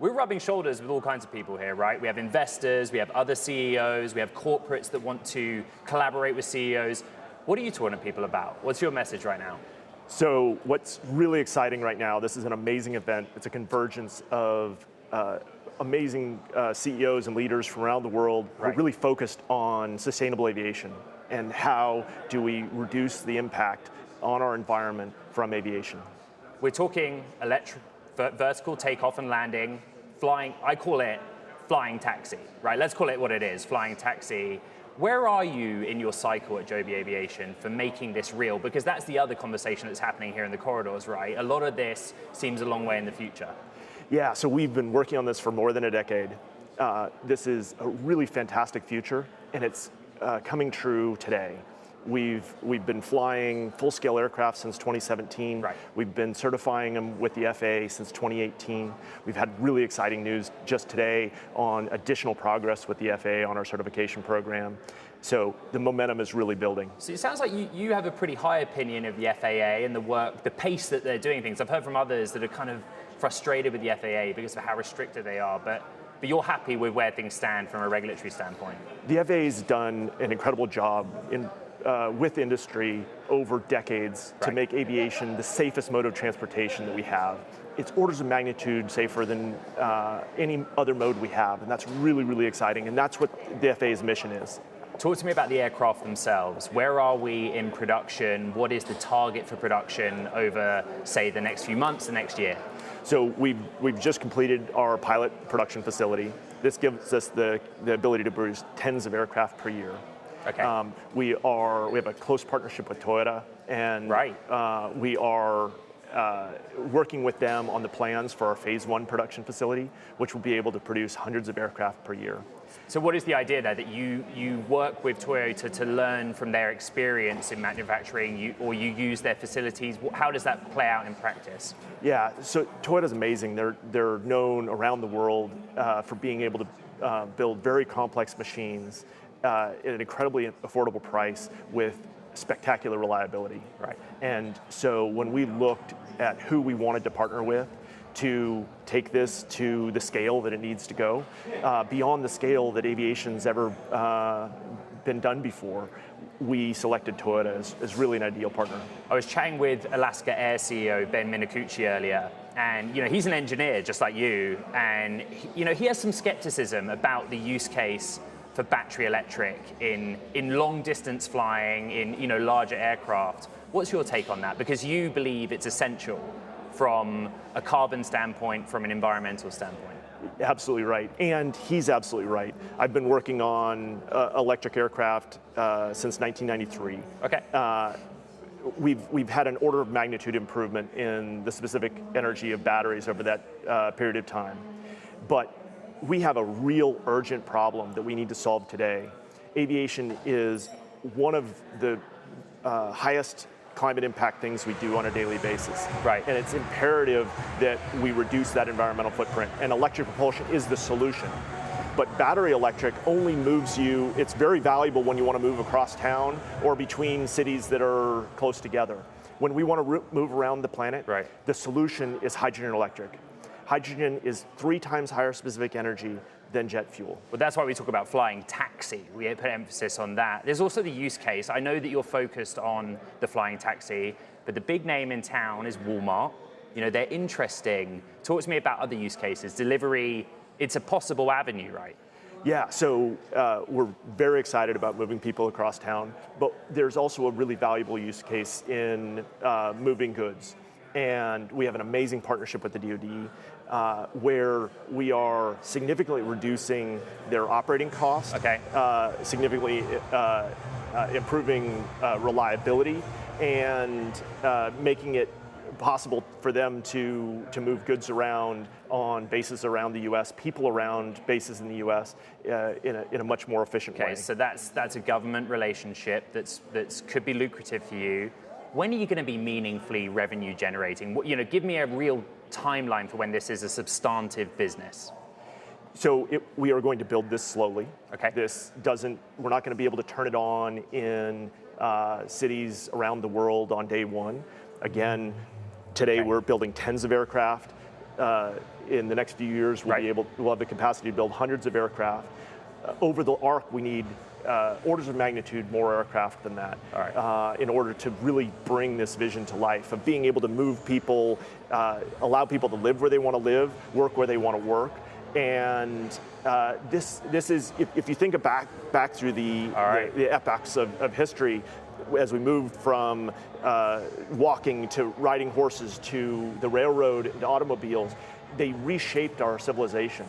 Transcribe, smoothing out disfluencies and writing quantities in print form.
We're rubbing shoulders with all kinds of people here, right? We have investors, we have other CEOs, we have corporates that want to collaborate with CEOs. What are you talking to people about? What's your message right now? So what's really exciting right now, this is an amazing event. It's a convergence of amazing CEOs and leaders from around the world who are really focused on sustainable aviation and how do we reduce the impact on our environment from aviation. We're talking vertical takeoff and landing, flying, I call it flying taxi, right? Let's call it what it is, flying taxi. Where are you in your cycle at Joby Aviation for making this real? Because that's the other conversation that's happening here in the corridors, right? A lot of this seems a long way in the future. Yeah, so we've been working on this for more than a decade. This is a really fantastic future, and it's coming true today. We've been flying full-scale aircraft since 2017. Right. We've been certifying them with the FAA since 2018. We've had really exciting news just today on additional progress with the FAA on our certification program. So the momentum is really building. So it sounds like you have a pretty high opinion of the FAA and the work, the pace that they're doing things. I've heard from others that are kind of frustrated with the FAA because of how restricted they are, but you're happy with where things stand from a regulatory standpoint. The FAA's done an incredible job with industry over decades to make aviation the safest mode of transportation that we have. It's orders of magnitude safer than any other mode we have, and that's really, really exciting, and that's what the FAA's mission is. Talk to me about the aircraft themselves. Where are we in production? What is the target for production over, say, the next few months, the next year? So we've just completed our pilot production facility. This gives us the ability to produce tens of aircraft per year. Okay. We have a close partnership with Toyota, and we are working with them on the plans for our phase 1 production facility, which will be able to produce hundreds of aircraft per year. So what is the idea there, that you work with Toyota to learn from their experience in manufacturing, or you use their facilities? How does that play out in practice? Yeah, so Toyota's amazing. They're known around the world for being able to build very complex machines at an incredibly affordable price with spectacular reliability. Right. And so when we looked at who we wanted to partner with to take this to the scale that it needs to go, beyond the scale that aviation's ever been done before, we selected Toyota as really an ideal partner. I was chatting with Alaska Air CEO Ben Minicucci earlier, and he's an engineer just like you, and he has some skepticism about the use case for battery electric in long distance flying, in larger aircraft. What's your take on that? Because you believe it's essential from a carbon standpoint, from an environmental standpoint. Absolutely right, and he's absolutely right. I've been working on electric aircraft since 1993. Okay. We've had an order of magnitude improvement in the specific energy of batteries over that period of time. But we have a real urgent problem that we need to solve today. Aviation is one of the highest climate impact things we do on a daily basis. Right. And it's imperative that we reduce that environmental footprint, and electric propulsion is the solution. But battery electric only moves you, it's very valuable when you want to move across town or between cities that are close together. When we want to move around the planet, the solution is hydrogen electric. Hydrogen is 3 times higher specific energy than jet fuel. Well, that's why we talk about flying taxi. We put emphasis on that. There's also the use case. I know that you're focused on the flying taxi, but the big name in town is Walmart. They're interesting. Talk to me about other use cases. Delivery, it's a possible avenue, right? Yeah, so we're very excited about moving people across town, but there's also a really valuable use case in moving goods. And we have an amazing partnership with the DoD where we are significantly reducing their operating costs, significantly improving reliability, and making it possible for them to move goods around on bases around the U.S., people around bases in the U.S. In a much more efficient way. Okay, so that's a government relationship that's could be lucrative for you. When are you going to be meaningfully revenue generating? Give me a real timeline for when this is a substantive business. So we are going to build this slowly. Okay. We're not going to be able to turn it on in cities around the world on day one. Again, today we're building tens of aircraft. in the next few years, we'll have the capacity to build hundreds of aircraft. Over the arc, we need orders of magnitude more aircraft than that in order to really bring this vision to life of being able to move people, allow people to live where they want to live, work where they want to work. And this is, if you think back through the epochs of history, as we moved from walking to riding horses to the railroad to automobiles, they reshaped our civilization.